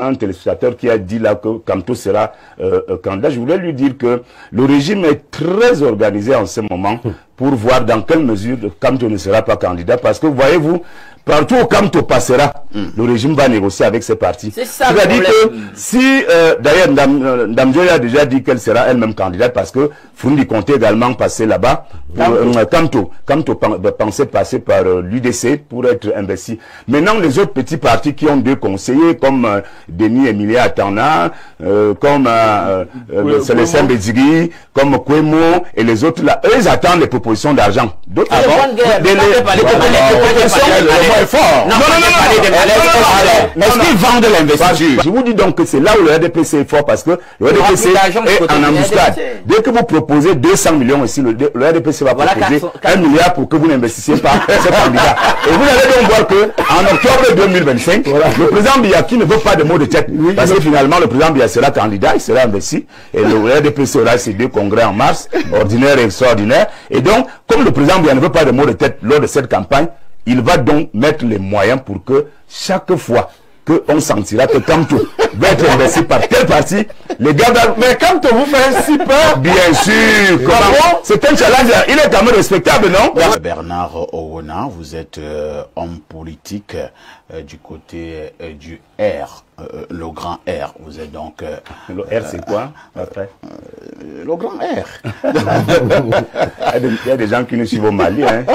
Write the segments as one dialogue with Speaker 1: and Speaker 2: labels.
Speaker 1: un téléspectateur qui a dit là que Kamto sera candidat. Je voulais lui dire que le régime est très organisé en ce moment pour voir dans quelle mesure Kamto ne sera pas candidat. Parce que voyez-vous, partout où Kamto passera, le régime va négocier avec ses partis. C'est-à-dire que si, d'ailleurs, Dame Joy a déjà dit qu'elle sera elle-même candidate parce que Fundi comptait également passer là-bas. Kamto pensait passer par l'UDC pour être investi. Maintenant, les autres petits partis qui ont deux conseillers, comme Denis Emilia Atana, comme Célestin Bézigui, comme Kwemo et les autres là, eux, ils attendent les propositions d'argent. D'autres
Speaker 2: est-ce qu'ils vendent l'investiture?
Speaker 1: Je vous dis donc que c'est là où le RDPC est fort parce que le RDPC est en embuscade. Dès que vous proposez 200 millions ici, le RDPC va proposer 1 milliard pour que vous n'investissiez pas ce candidat. Et vous allez donc voir que en octobre 2025, le président Biya qui ne veut pas de mots de tête, parce que finalement le président Biya sera candidat, il sera investi, et le RDPC aura ses deux congrès en mars, ordinaire et extraordinaire. Et donc, comme le président Biya ne veut pas de mots de tête lors de cette campagne, il va donc mettre les moyens pour que chaque fois qu'on sentira que Kamto va être investi par tel parti, les gars,
Speaker 2: mais Kamto vous fait si peur.
Speaker 1: Bien sûr, c'est un challenge, il est quand même respectable, non?
Speaker 3: Bernard Owona, vous êtes homme politique du côté du R, le grand R. Vous êtes donc...
Speaker 1: le R c'est quoi après?
Speaker 3: Le grand R.
Speaker 1: Il y a des gens qui nous suivent au Mali. Hein.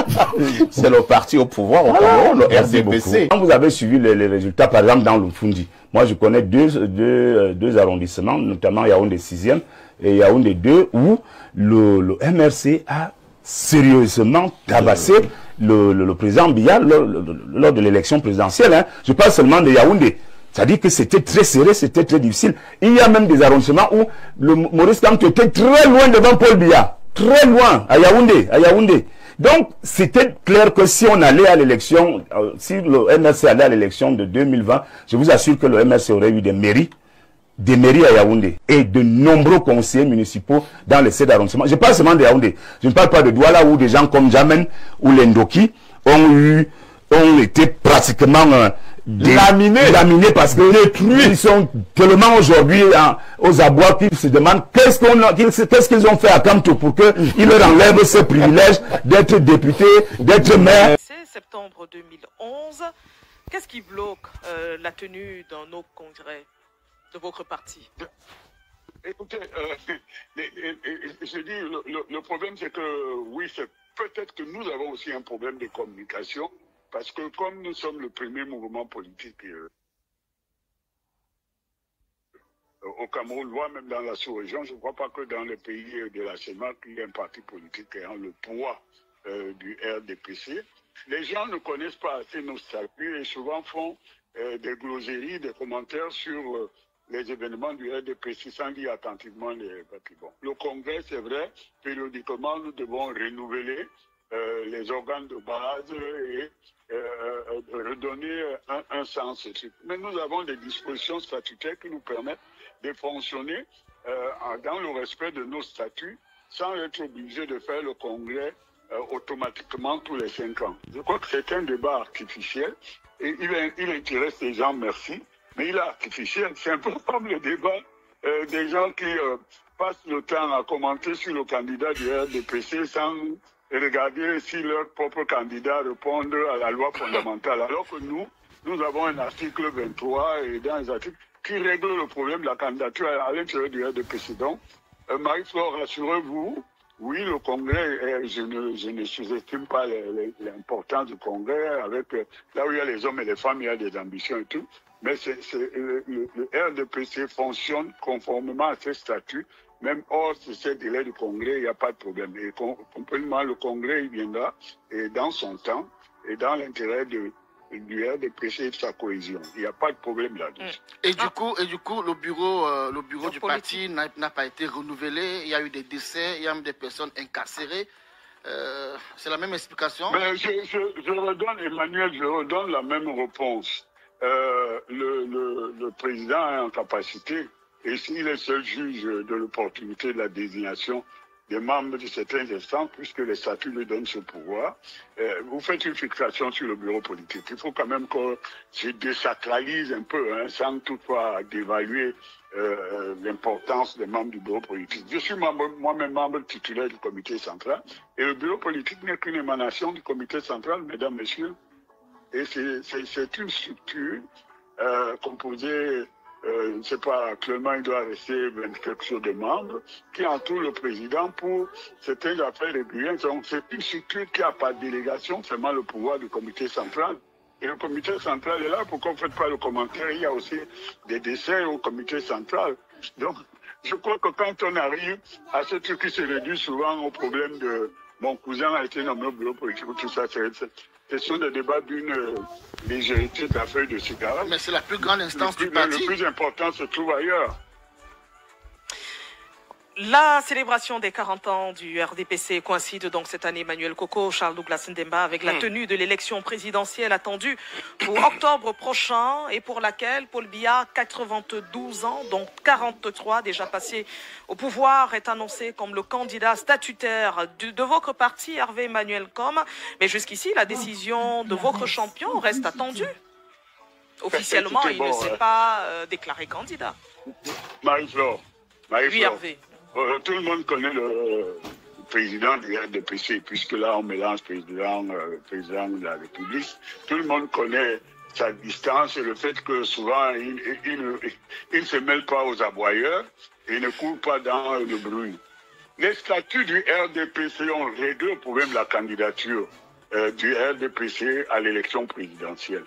Speaker 3: C'est le parti au pouvoir au Cameroun, le RDPC.
Speaker 1: Quand vous avez suivi les résultats, par exemple dans le Fundi, moi je connais deux arrondissements, notamment Yaoundé 6e et Yaoundé 2, où le MRC a sérieusement tabassé le président Biya lors de l'élection présidentielle. Hein. Je parle seulement de Yaoundé. C'est-à-dire que c'était très serré, c'était très difficile. Il y a même des arrondissements où le Maurice Kamto était très loin devant Paul Biya. Très loin, à Yaoundé. Donc, c'était clair que si on allait à l'élection, si le MRC allait à l'élection de 2020, je vous assure que le MRC aurait eu des mairies à Yaoundé et de nombreux conseillers municipaux dans les 7 arrondissements. Je parle seulement de Yaoundé. Je ne parle pas de Douala où des gens comme Jamen ou Lendoki ont été pratiquement laminés parce que ils sont tellement aujourd'hui aux abois qu'ils se demandent qu'est-ce qu'ils ont fait à Kamto pour qu'ils leur enlèvent ce privilège d'être député, d'être maire.
Speaker 4: C'est septembre 2011. Qu'est-ce qui bloque la tenue dans nos congrès de votre parti?
Speaker 5: Écoutez, je dis, le problème c'est que oui, c'est peut-être que nous avons aussi un problème de communication. Parce que comme nous sommes le premier mouvement politique au Cameroun, voire même dans la sous-région, je ne crois pas que dans les pays de la CEMAC, il y ait un parti politique ayant le poids du RDPC. Les gens ne connaissent pas assez nos statuts et souvent font des glosseries, des commentaires sur les événements du RDPC sans lire attentivement les bâtiments. Le Congrès, c'est vrai, périodiquement, nous devons renouveler les organes de base et redonner un sens. Mais nous avons des dispositions statutaires qui nous permettent de fonctionner dans le respect de nos statuts sans être obligés de faire le congrès automatiquement tous les 5 ans. Je crois que c'est un débat artificiel et il intéresse les gens, merci, mais il est artificiel. C'est un peu comme le débat des gens qui passent le temps à commenter sur le candidat du RDPC sans regarder si leur propre candidat répond à la loi fondamentale. Alors que nous avons un article 23 et dans les articles qui règle le problème de la candidature à l'intérieur du RDPC. Donc, Marie-Flore, rassurez-vous, oui, le Congrès, je ne sous-estime pas l'importance du Congrès. Avec là où il y a les hommes et les femmes, il y a des ambitions et tout. Mais le RDPC fonctionne conformément à ses statuts. Même hors de ces délais du Congrès, il n'y a pas de problème. Et complètement, le Congrès, il viendra et dans son temps et dans l'intérêt du RDPC et de sa cohésion. Il n'y a pas de problème là-dessus.
Speaker 6: Et du coup, le bureau du parti n'a pas été renouvelé. Il y a eu des décès, il y a même des personnes incarcérées. C'est la même explication?
Speaker 5: Mais je redonne, Emmanuel, je redonne la même réponse. Le président est en capacité, et s'il est seul juge de l'opportunité de la désignation des membres de certains instants, puisque les statuts lui donnent ce pouvoir. Vous faites une fixation sur le bureau politique. Il faut quand même que se désacralise un peu, hein, sans toutefois dévaluer l'importance des membres du bureau politique. Je suis moi-même membre titulaire du comité central, et le bureau politique n'est qu'une émanation du comité central, mesdames, messieurs. Et c'est une structure composée, je ne sais pas, actuellement il doit rester 20 quelque chose de membres, qui entoure le président pour certaines affaires régulières. Donc c'est une structure qui n'a pas de délégation, seulement le pouvoir du comité central. Et le comité central est là, pourquoi vous ne faites pas le commentaire? Il y a aussi des décès au comité central. Donc je crois que quand on arrive à ce truc qui se réduit souvent au problème de mon cousin a été nommé au bureau politique, tout ça, ce sont des débats d'une légèreté d'affaires de cigarettes.
Speaker 6: Mais c'est la plus grande instance du parti.
Speaker 5: Le plus important se trouve ailleurs.
Speaker 4: La célébration des 40 ans du RDPC coïncide donc cette année, Emmanuel Coco, Charles Douglas Ndemba, avec la tenue de l'élection présidentielle attendue pour octobre prochain et pour laquelle Paul Biya, 92 ans, donc 43 déjà passés au pouvoir, est annoncé comme le candidat statutaire de votre parti, Hervé Emmanuel Com. Mais jusqu'ici, la décision de votre champion reste attendue. Officiellement, il ne s'est pas déclaré candidat.
Speaker 5: Marie-Flore.
Speaker 4: Oui, Hervé.
Speaker 5: Tout le monde connaît le président du RDPC, puisque là on mélange président de la République. Tout le monde connaît sa distance et le fait que souvent il ne se mêle pas aux aboyeurs et ne court pas dans le bruit. Les statuts du RDPC ont réglé le problème de la candidature du RDPC à l'élection présidentielle.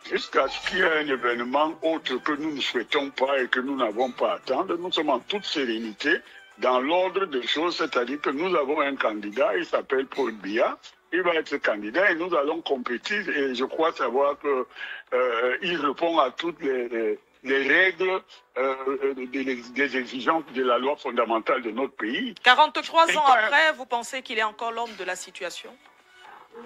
Speaker 5: Jusqu'à ce qu'il y ait un événement autre que nous ne souhaitons pas et que nous n'avons pas à attendre, nous sommes en toute sérénité dans l'ordre des choses, c'est-à-dire que nous avons un candidat, il s'appelle Paul Biya, il va être candidat et nous allons compétir et je crois savoir qu'il répond à toutes les règles des exigences de la loi fondamentale de notre pays.
Speaker 4: 43 ans après, vous pensez qu'il est encore l'homme de la situation ?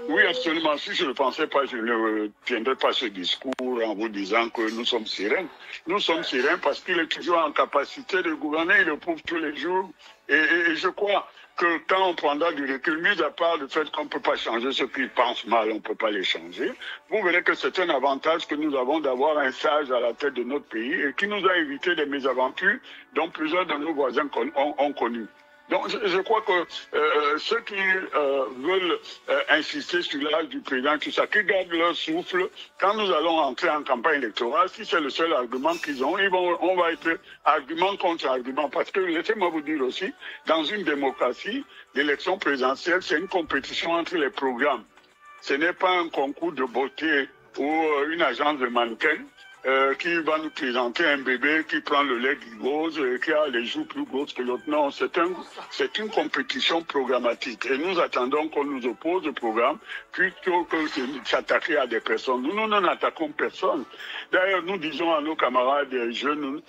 Speaker 5: Oui, absolument. Si je ne le pensais pas, je ne tiendrais pas ce discours en vous disant que nous sommes sereins. Nous sommes sereins parce qu'il est toujours en capacité de gouverner, il le prouve tous les jours. Et je crois que quand on prendra du recul, mis à part le fait qu'on ne peut pas changer ce qu'ils pensent mal, on ne peut pas les changer, vous verrez que c'est un avantage que nous avons d'avoir un sage à la tête de notre pays et qui nous a évité des mésaventures dont plusieurs de nos voisins ont connu. Donc, je crois que ceux qui veulent insister sur l'âge du président, tout ça, qui gardent leur souffle, quand nous allons entrer en campagne électorale, si c'est le seul argument qu'ils ont, on va être argument contre argument. Parce que, laissez-moi vous dire aussi, dans une démocratie, l'élection présidentielle, c'est une compétition entre les programmes. Ce n'est pas un concours de beauté ou une agence de mannequins. Qui va nous présenter un bébé qui prend le lait qui gose, qui a les joues plus grosses que l'autre. Non, c'est une compétition programmatique. Et nous attendons qu'on nous oppose le programme plutôt que de s'attaquer à des personnes. Nous n'attaquons personne. D'ailleurs, nous disons à nos camarades jeunes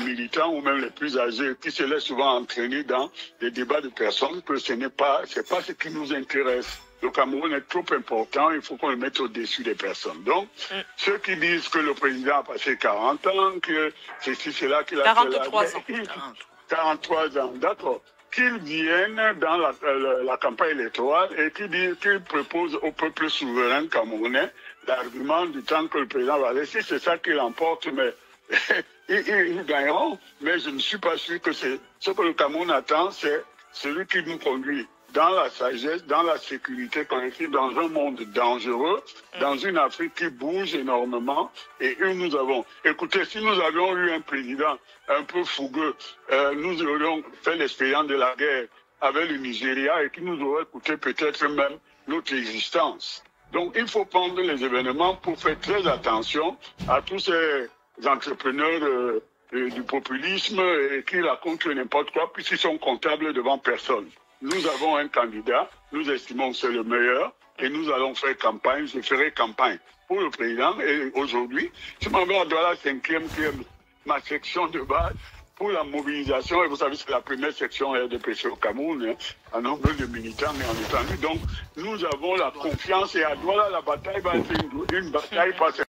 Speaker 5: militants ou même les plus âgés qui se laissent souvent entraîner dans des débats de personnes que c'est pas ce qui nous intéresse. Le Cameroun est trop important, il faut qu'on le mette au-dessus des personnes. Donc, ceux qui disent que le président a passé 40 ans, que c'est là qu'il a
Speaker 4: 43 ans.
Speaker 5: 43 ans, d'accord. Qu'ils viennent dans la campagne électorale et qu'ils proposent au peuple souverain camerounais l'argument du temps que le président va laisser. C'est ça qu'il emporte, mais ils gagneront. Mais je ne suis pas sûr que c'est ce que le Cameroun attend, c'est celui qui nous conduit dans la sagesse, dans la sécurité collective, dans un monde dangereux, dans une Afrique qui bouge énormément. Et nous avons... Écoutez, si nous avions eu un président un peu fougueux, nous aurions fait l'expérience de la guerre avec le Nigeria et qui nous aurait coûté peut-être même notre existence. Donc, il faut prendre les événements pour faire très attention à tous ces entrepreneurs du populisme et qui racontent n'importe quoi puisqu'ils sont comptables devant personne. Nous avons un candidat, nous estimons que c'est le meilleur et nous allons faire campagne, je ferai campagne pour le président et aujourd'hui, je m'en vais à la 5e, qui est ma section de base pour la mobilisation et vous savez c'est la première section RDPC au Cameroun, en nombre de militants et en étendue. Donc nous avons la confiance et à Douala la bataille va être une bataille parce